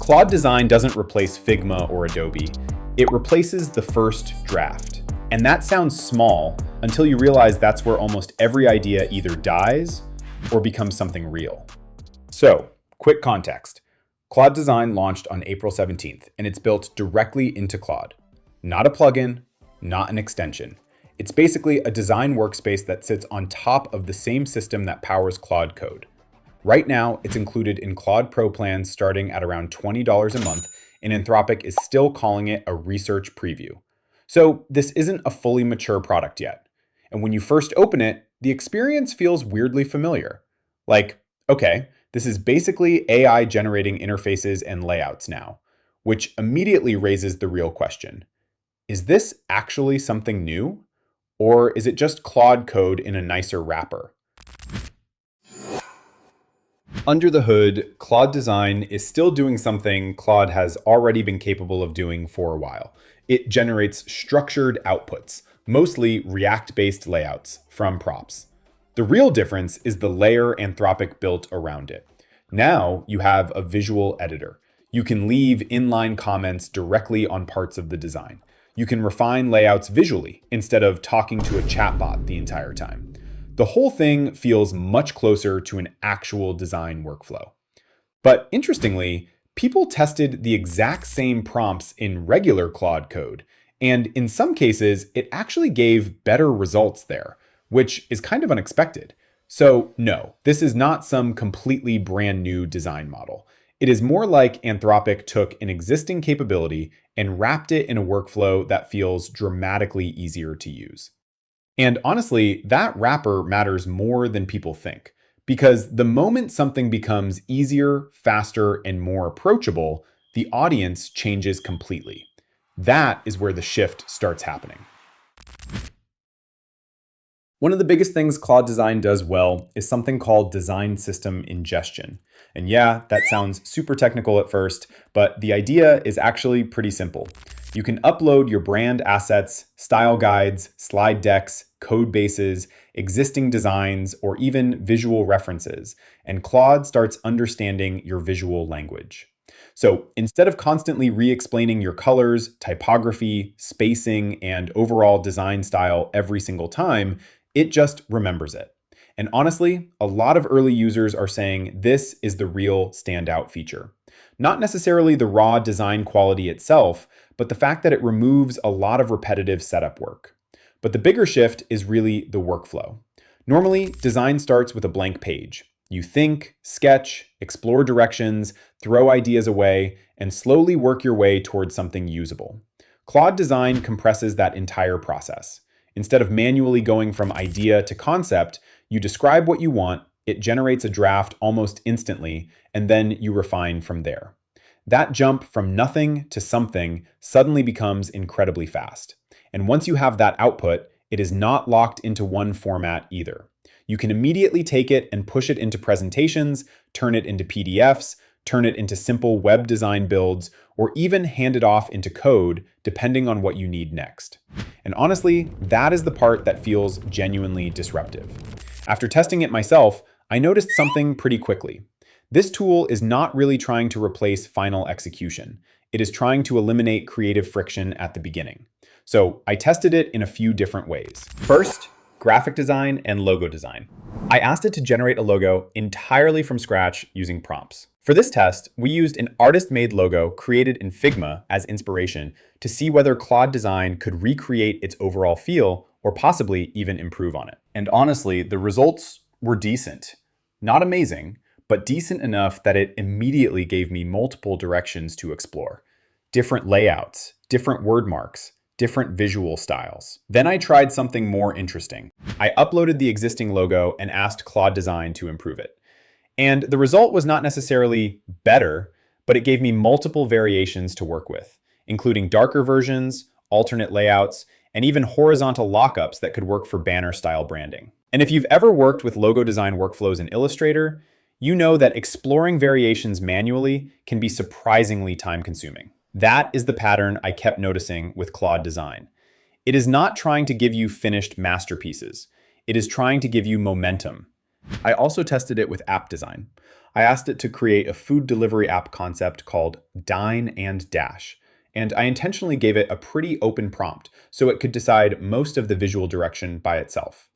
Claude Design doesn't replace Figma or Adobe. It replaces the first draft. And that sounds small until you realize that's where almost every idea either dies or becomes something real. So, quick context. Claude Design launched on April 17th, and it's built directly into Claude. Not a plugin, not an extension. It's basically a design workspace that sits on top of the same system that powers Claude Code. Right now, it's included in Claude Pro plans starting at around $20 a month, and Anthropic is still calling it a research preview. So this isn't a fully mature product yet. And when you first open it, the experience feels weirdly familiar. Like, okay, this is basically AI generating interfaces and layouts now, which immediately raises the real question. Is this actually something new? Or is it just Claude Code in a nicer wrapper? Under the hood, Claude Design is still doing something Claude has already been capable of doing for a while. It generates structured outputs, mostly React-based layouts from props. The real difference is the layer Anthropic built around it. Now you have a visual editor. You can leave inline comments directly on parts of the design. You can refine layouts visually instead of talking to a chatbot the entire time. The whole thing feels much closer to an actual design workflow. But interestingly, people tested the exact same prompts in regular Claude Code, and in some cases, it actually gave better results there, which is kind of unexpected. So no, this is not some completely brand new design model. It is more like Anthropic took an existing capability and wrapped it in a workflow that feels dramatically easier to use. And honestly, that wrapper matters more than people think, because the moment something becomes easier, faster, and more approachable, the audience changes completely. That is where the shift starts happening. One of the biggest things Claude Design does well is something called design system ingestion. And yeah, that sounds super technical at first, but the idea is actually pretty simple. You can upload your brand assets, style guides, slide decks, code bases, existing designs, or even visual references, and Claude starts understanding your visual language. So instead of constantly re-explaining your colors, typography, spacing, and overall design style every single time, it just remembers it. And honestly, a lot of early users are saying this is the real standout feature. Not necessarily the raw design quality itself, but the fact that it removes a lot of repetitive setup work. But the bigger shift is really the workflow. Normally, design starts with a blank page. You think, sketch, explore directions, throw ideas away, and slowly work your way towards something usable. Claude Design compresses that entire process. Instead of manually going from idea to concept, you describe what you want, it generates a draft almost instantly, and then you refine from there. That jump from nothing to something suddenly becomes incredibly fast. And once you have that output, it is not locked into one format either. You can immediately take it and push it into presentations, turn it into PDFs, turn it into simple web design builds, or even hand it off into code, depending on what you need next. And honestly, that is the part that feels genuinely disruptive. After testing it myself, I noticed something pretty quickly. This tool is not really trying to replace final execution. It is trying to eliminate creative friction at the beginning. So I tested it in a few different ways. First, graphic design and logo design. I asked it to generate a logo entirely from scratch using prompts. For this test, we used an artist-made logo created in Figma as inspiration to see whether Claude Design could recreate its overall feel or possibly even improve on it. And honestly, the results were decent. Not amazing, but decent enough that it immediately gave me multiple directions to explore. Different layouts, different word marks, different visual styles. Then I tried something more interesting. I uploaded the existing logo and asked Claude Design to improve it. And the result was not necessarily better, but it gave me multiple variations to work with, including darker versions, alternate layouts, and even horizontal lockups that could work for banner style branding. And if you've ever worked with logo design workflows in Illustrator, you know that exploring variations manually can be surprisingly time consuming. That is the pattern I kept noticing with Claude Design. It is not trying to give you finished masterpieces. It is trying to give you momentum. I also tested it with app design. I asked it to create a food delivery app concept called Dine and Dash, and I intentionally gave it a pretty open prompt so it could decide most of the visual direction by itself.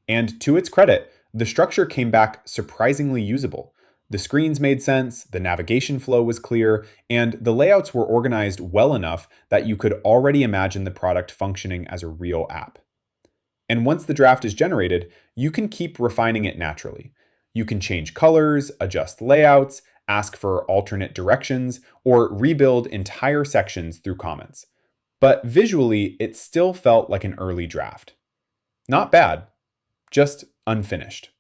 And to its credit, the structure came back surprisingly usable. The screens made sense, the navigation flow was clear, and the layouts were organized well enough that you could already imagine the product functioning as a real app. And once the draft is generated, you can keep refining it naturally. You can change colors, adjust layouts, ask for alternate directions, or rebuild entire sections through comments. But visually, it still felt like an early draft. Not bad, just unfinished.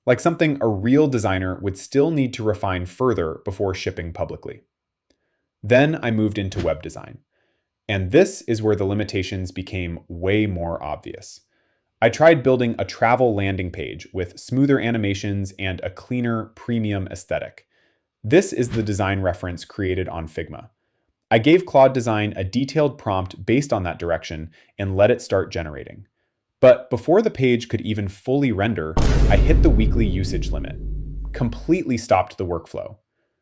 Like something a real designer would still need to refine further before shipping publicly. Then I moved into web design. And this is where the limitations became way more obvious. I tried building a travel landing page with smoother animations and a cleaner, premium aesthetic. This is the design reference created on Figma. I gave Claude Design a detailed prompt based on that direction and let it start generating. But before the page could even fully render, I hit the weekly usage limit. Completely stopped the workflow.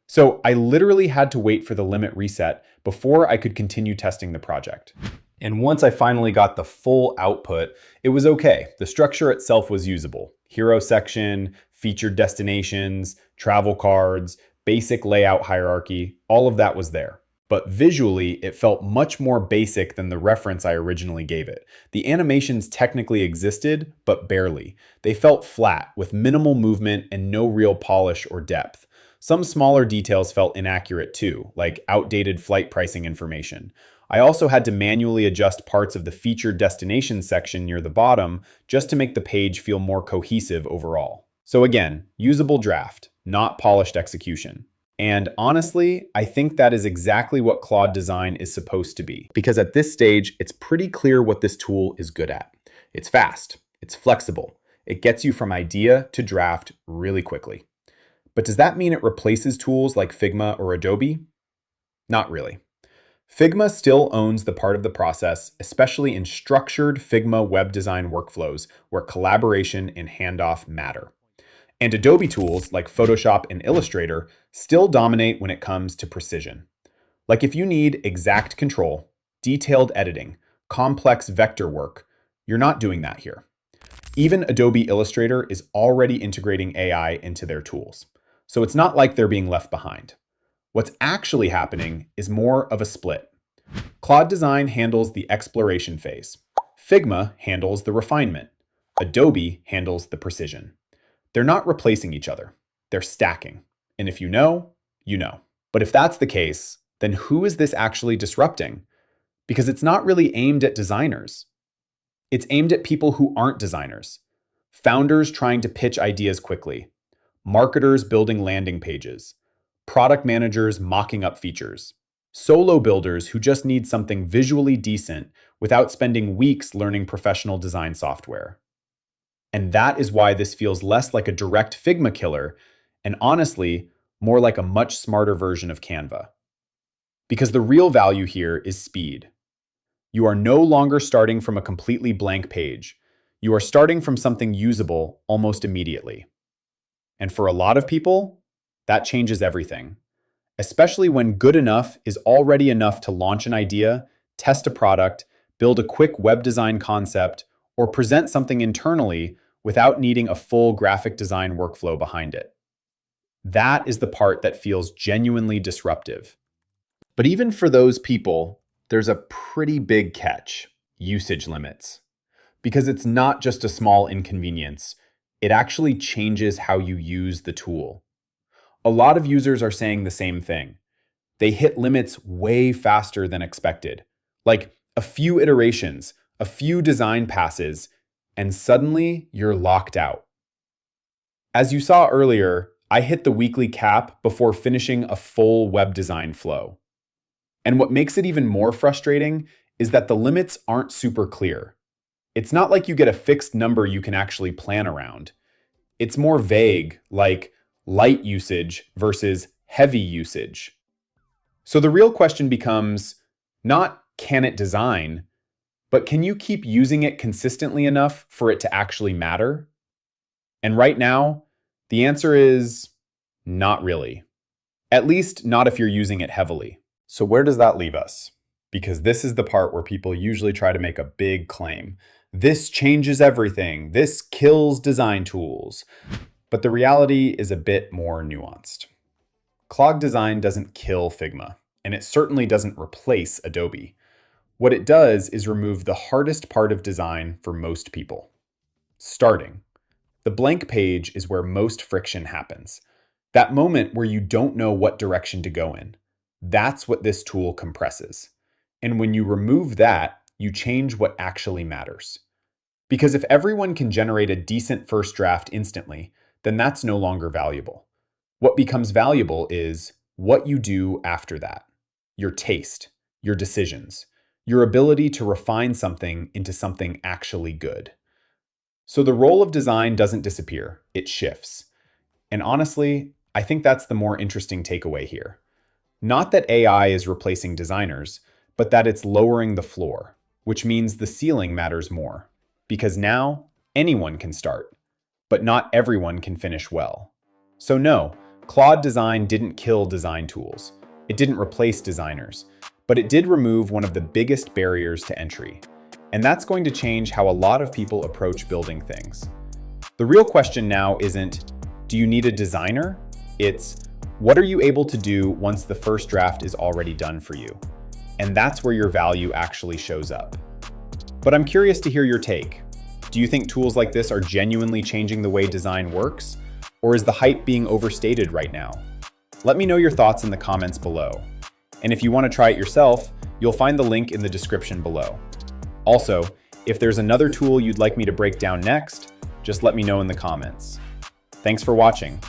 So I literally had to wait for the limit reset before I could continue testing the project. And once I finally got the full output, it was okay. The structure itself was usable. Hero section, featured destinations, travel cards, basic layout hierarchy, all of that was there. But visually, it felt much more basic than the reference I originally gave it. The animations technically existed, but barely. They felt flat, with minimal movement and no real polish or depth. Some smaller details felt inaccurate too, like outdated flight pricing information. I also had to manually adjust parts of the featured destination section near the bottom just to make the page feel more cohesive overall. So again, usable draft, not polished execution. And honestly, I think that is exactly what Claude Design is supposed to be. Because at this stage, it's pretty clear what this tool is good at. It's fast, it's flexible, it gets you from idea to draft really quickly. But does that mean it replaces tools like Figma or Adobe? Not really. Figma still owns the part of the process, especially in structured Figma web design workflows where collaboration and handoff matter. And Adobe tools like Photoshop and Illustrator still dominate when it comes to precision. Like if you need exact control, detailed editing, complex vector work, you're not doing that here. Even Adobe Illustrator is already integrating AI into their tools. So it's not like they're being left behind. What's actually happening is more of a split. Claude Design handles the exploration phase. Figma handles the refinement. Adobe handles the precision. They're not replacing each other. They're stacking. And if you know, you know. But if that's the case, then who is this actually disrupting? Because it's not really aimed at designers. It's aimed at people who aren't designers. Founders trying to pitch ideas quickly. Marketers building landing pages. Product managers mocking up features. Solo builders who just need something visually decent without spending weeks learning professional design software. And that is why this feels less like a direct Figma killer, and honestly, more like a much smarter version of Canva. Because the real value here is speed. You are no longer starting from a completely blank page. You are starting from something usable almost immediately. And for a lot of people, that changes everything. Especially when good enough is already enough to launch an idea, test a product, build a quick web design concept, or present something internally without needing a full graphic design workflow behind it. That is the part that feels genuinely disruptive. But even for those people, there's a pretty big catch: usage limits. Because it's not just a small inconvenience, it actually changes how you use the tool. A lot of users are saying the same thing. They hit limits way faster than expected. Like a few iterations, a few design passes, and suddenly you're locked out. As you saw earlier, I hit the weekly cap before finishing a full web design flow. And what makes it even more frustrating is that the limits aren't super clear. It's not like you get a fixed number you can actually plan around. It's more vague, like light usage versus heavy usage. So the real question becomes not can it design, but can you keep using it consistently enough for it to actually matter? And right now, The answer is not really. At least not if you're using it heavily. So where does that leave us? Because this is the part where people usually try to make a big claim. This changes everything. This kills design tools. But the reality is a bit more nuanced. Claude Design doesn't kill Figma, and it certainly doesn't replace Adobe. What it does is remove the hardest part of design for most people. Starting. The blank page is where most friction happens. That moment where you don't know what direction to go in. That's what this tool compresses. And when you remove that, you change what actually matters. Because if everyone can generate a decent first draft instantly, then that's no longer valuable. What becomes valuable is what you do after that. Your taste, your decisions, your ability to refine something into something actually good. So the role of design doesn't disappear, it shifts. And honestly, I think that's the more interesting takeaway here. Not that AI is replacing designers, but that it's lowering the floor, which means the ceiling matters more. Because now, anyone can start, but not everyone can finish well. So no, Claude Design didn't kill design tools. It didn't replace designers, but it did remove one of the biggest barriers to entry. And that's going to change how a lot of people approach building things. The real question now isn't, do you need a designer? It's, what are you able to do once the first draft is already done for you? And that's where your value actually shows up. But I'm curious to hear your take. Do you think tools like this are genuinely changing the way design works? Or is the hype being overstated right now? Let me know your thoughts in the comments below. And if you want to try it yourself, you'll find the link in the description below. Also, if there's another tool you'd like me to break down next, just let me know in the comments. Thanks for watching.